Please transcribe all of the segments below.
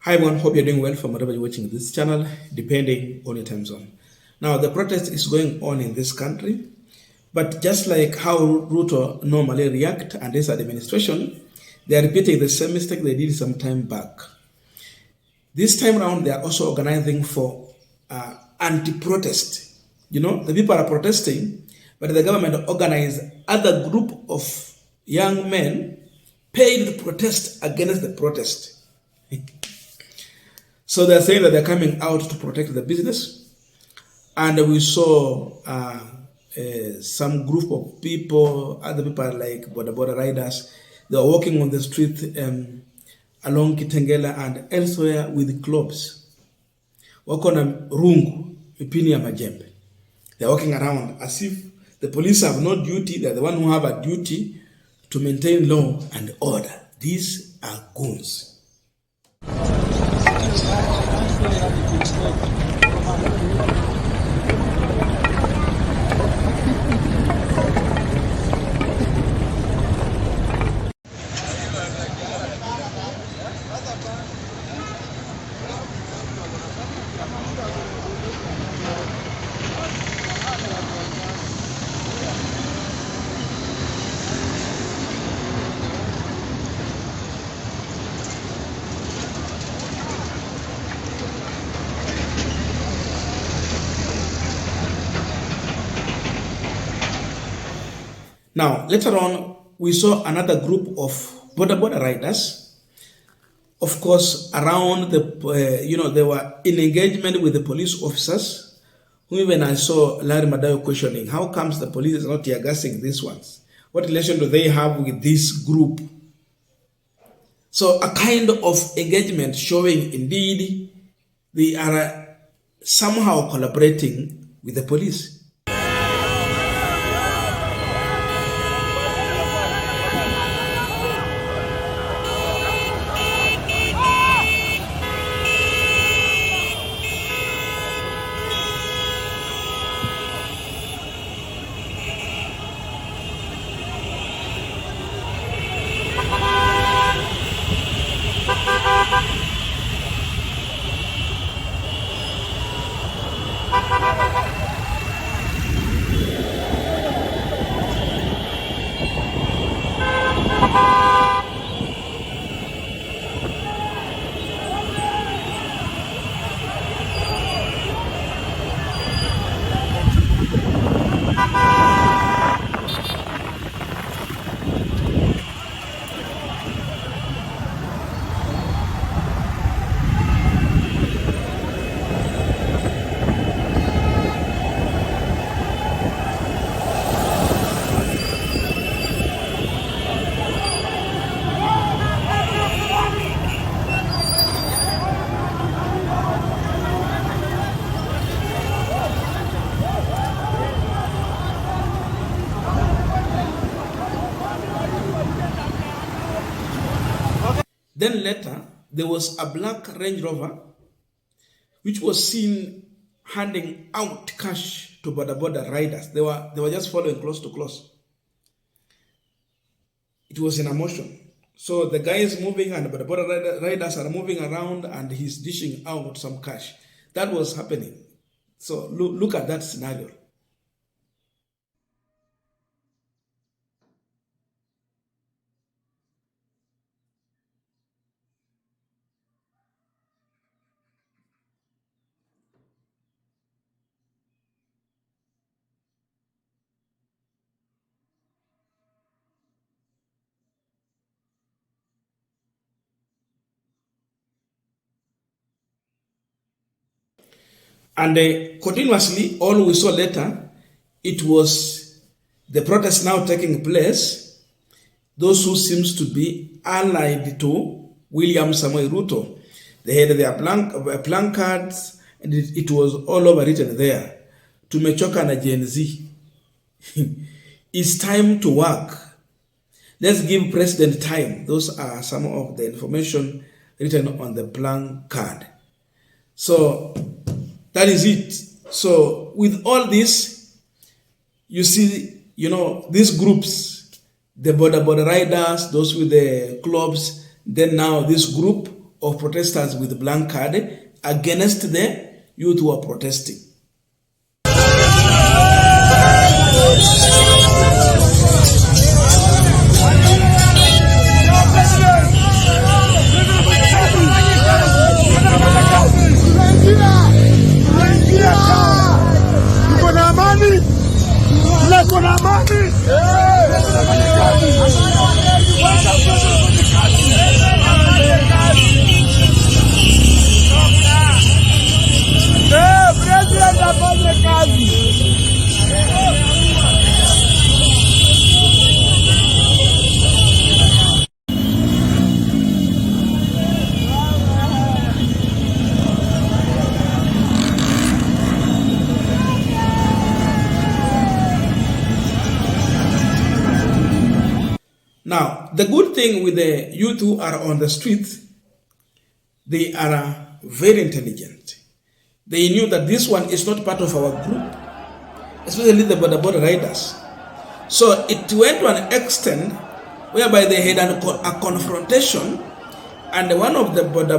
Hi everyone, hope you're doing well from wherever you're watching this channel, depending on your time zone. Now, the protest is going on in this country, but just like how Ruto normally react and this administration, they are repeating the same mistake they did some time back. This time around, they are also organizing for anti-protest. You know, the people are protesting, but the government organized other group of young men paid to protest against the protest. So they're saying that they're coming out to protect the business. And we saw some group of people, other people like border riders, they were walking on the street along Kitengela and elsewhere with clubs. Wako na rungu, ipini ya majembe. They're walking around as if the police have no duty, they're the one who have a duty to maintain law and order. These are goons. Now, later on, we saw another group of border riders. Of course, around the, they were in engagement with the police officers, who even I saw Larry Madayo questioning, how comes the police is not tear gassing these ones? What relation do they have with this group? So a kind of engagement showing indeed they are somehow collaborating with the police. Then later, there was a black Range Rover which was seen handing out cash to border riders. They were just following close to close. It was in a motion. So the guy is moving and border riders are moving around and he's dishing out some cash. That was happening. So look at that scenario. And continuously, all we saw later, it was the protest now taking place. Those who seems to be allied to William Samoei Ruto, they had their placards, and it was all over written there. Tumechoka na Gen Z. It's time to work. Let's give President time. Those are some of the information written on the placard. So that is it. So with all this, you see, these groups, the border riders, those with the clubs, then now this group of protesters with blank card against the youth who are protesting. Now, the good thing with the youth who are on the streets, they are very intelligent. They knew that this one is not part of our group, especially the border riders. So it went to an extent whereby they had a confrontation, and one of the one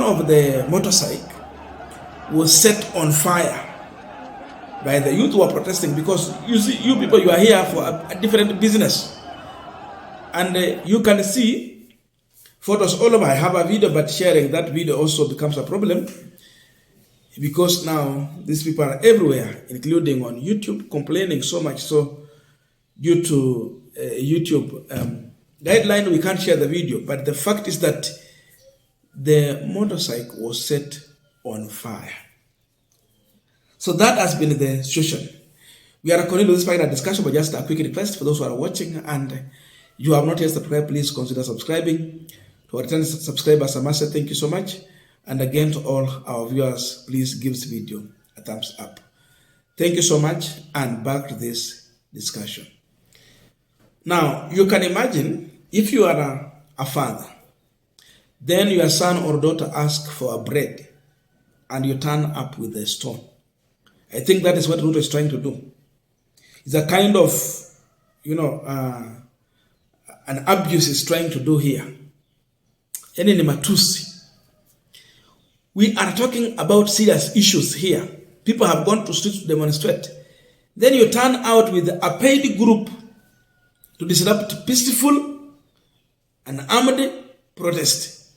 of the motorcycle was set on fire by the youth who are protesting, because you see, you people, you are here for a different business. And you can see photos all over. I have a video, but sharing that video also becomes a problem, because now these people are everywhere, including on YouTube, complaining so much. So due to YouTube guideline, we can't share the video. But the fact is that the motorcycle was set on fire. So that has been the situation. We are continuing this final discussion, but just a quick request for those who are watching, and you have not yet subscribed, please consider subscribing. To our returning subscribers, I must say thank you so much. And again, to all our viewers, please give this video a thumbs up. Thank you so much, and back to this discussion. Now, you can imagine if you are a father, then your son or daughter asks for a bread, and you turn up with a stone. I think that is what Ruto is trying to do. It's a kind of, an abuse is trying to do here. We are talking about serious issues here. People have gone to streets to demonstrate. Then you turn out with a paid group to disrupt peaceful and armed protest.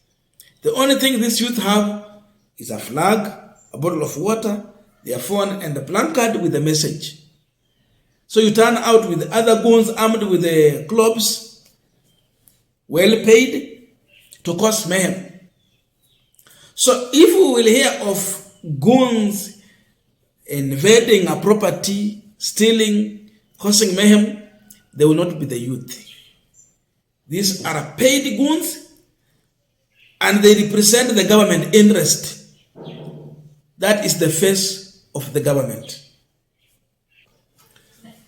The only thing these youth have is a flag, a bottle of water, their phone, and a placard with a message. So you turn out with other goons armed with the clubs, well paid, to cause mayhem. So if we will hear of goons invading a property, stealing, causing mayhem, they will not be the youth. These are paid goons, and they represent the government interest. That is the face of the government.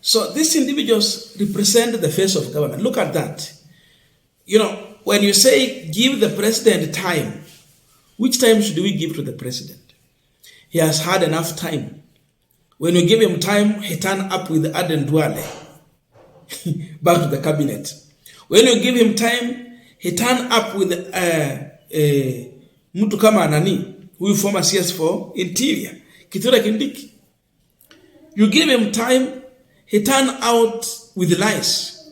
So these individuals represent the face of government. Look at that. When you say give the president time, which time should we give to the president? He has had enough time. When you give him time, he turn up with Aden Duale back to the cabinet. When you give him time, he turn up with Mtu kama Nani, who is former CS for Interior, Kithure Kindiki. You give him time, he turn out with lies.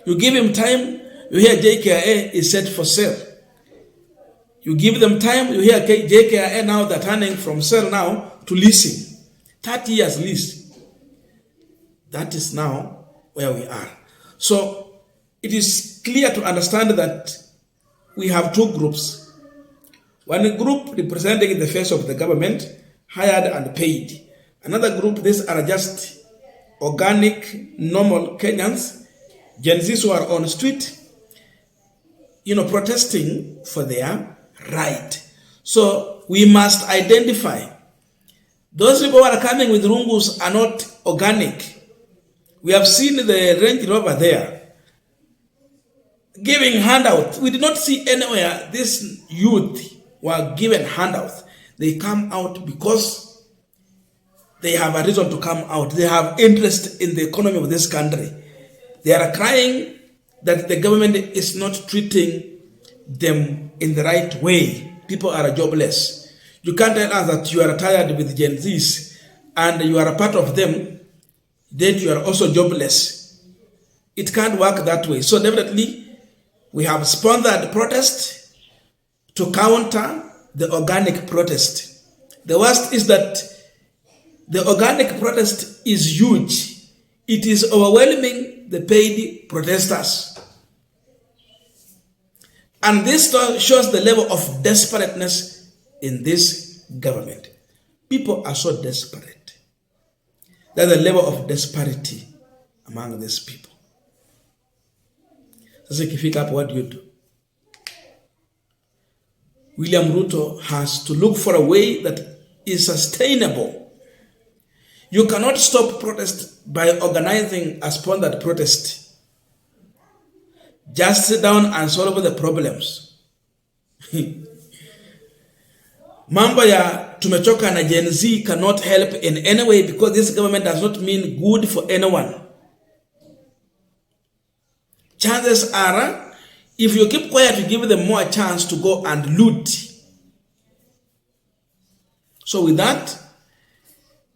You give him time, you hear JKIA is set for sale. You give them time, you hear JKIA now they're turning from sale now to leasing. 30 years lease. That is now where we are. So it is clear to understand that we have two groups. One group representing the face of the government, hired and paid. Another group, these are just organic, normal Kenyans, Gen Zs who are on the street, protesting for their right. So we must identify. Those people who are coming with rungus are not organic. We have seen the Range Rover there giving handouts. We did not see anywhere this youth were given handouts. They come out because they have a reason to come out. They have interest in the economy of this country. They are crying that the government is not treating them in the right way. People are jobless. You can't tell us that you are tired with Gen Zs and you are a part of them, then you are also jobless. It can't work that way. So definitely, we have sponsored protest to counter the organic protest. The worst is that the organic protest is huge. It is overwhelming the paid protesters. And this shows the level of desperateness in this government. People are so desperate. There's a level of disparity among these people. Sasa ikifika hapo, what do you do? William Ruto has to look for a way that is sustainable. You cannot stop protest by organizing a sponsored protest. Just sit down and solve the problems. Mambo ya tumechoka na Gen Z cannot help in any way, because this government does not mean good for anyone. Chances are, if you keep quiet, you give them more chance to go and loot. So with that,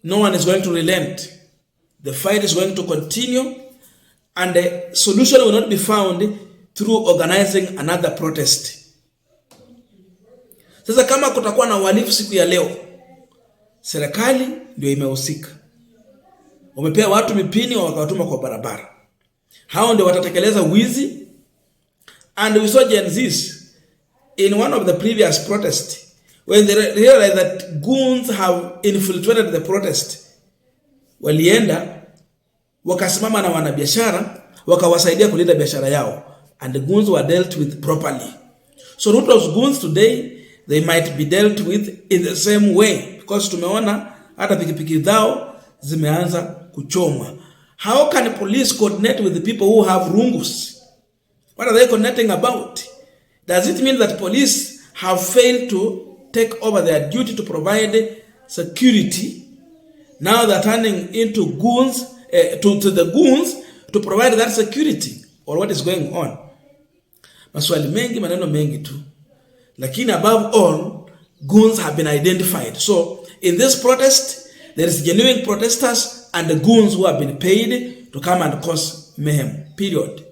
no one is going to relent. The fight is going to continue, and the solution will not be found through organizing another protest. Sasa kama kutakuwa na uhalifu siku ya leo, serikali ndio imehusika. Wamepea watu mipini wa wakawatuma kwa barabara. Hao ndio watatekeleza wizi. And we saw Gen Zs in one of the previous protests, when they realized that goons have infiltrated the protest, walienda wakasimama na wanabiashara wakawasaidia kulinda biashara yao, and the goons were dealt with properly. So Ruto's goons today, they might be dealt with in the same way, because tumeona hata pikipiki zao zimeanza kuchomwa. How can police coordinate with the people who have rungus? What are they coordinating about? Does it mean that police have failed to take over their duty to provide security? Now they're turning into goons, to the goons to provide that security? Or what is going on? Maswali mengi, maneno mengi tu. Lakini above all, goons have been identified. So in this protest, there is genuine protesters and the goons who have been paid to come and cause mayhem. Period.